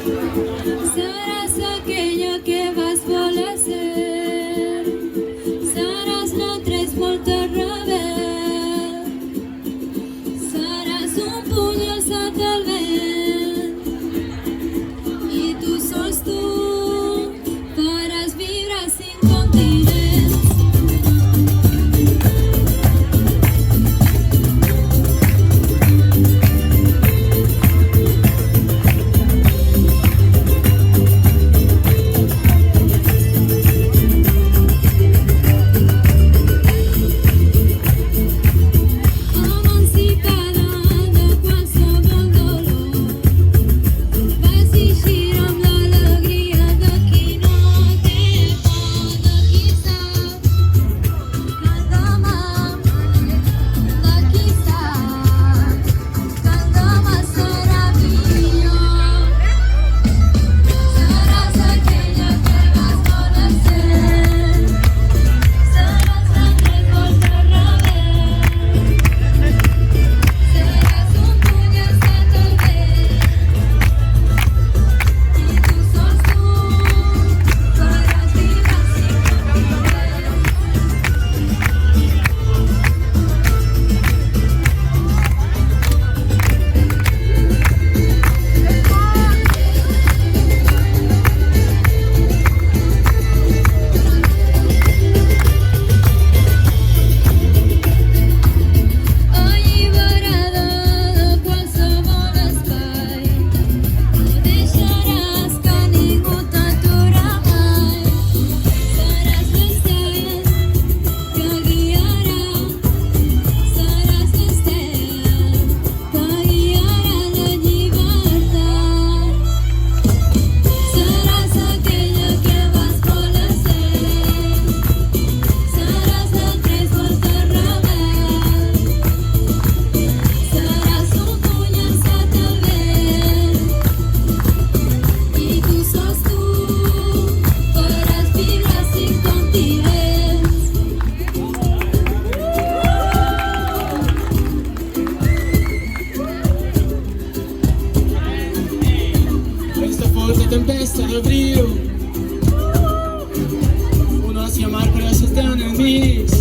Serás aquello que vas a ser, serás l'altre volta al revés, seràs un puny alçat al vent i tu sols tu faràs vibrar 5 continents. Tempesta d'abril, un oci amar per als teus enemics.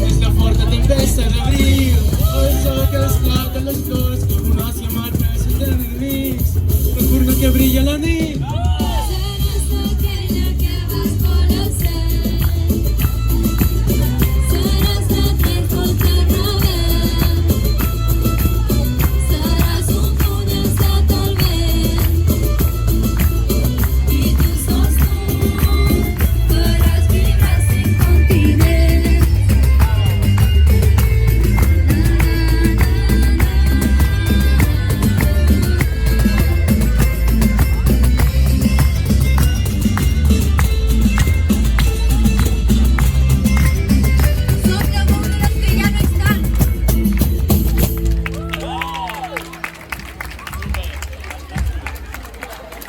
És la forta tempesta d'abril, el sol que esclata les flors, un oci amar per als teus enemics. La furna que brilla a la nit.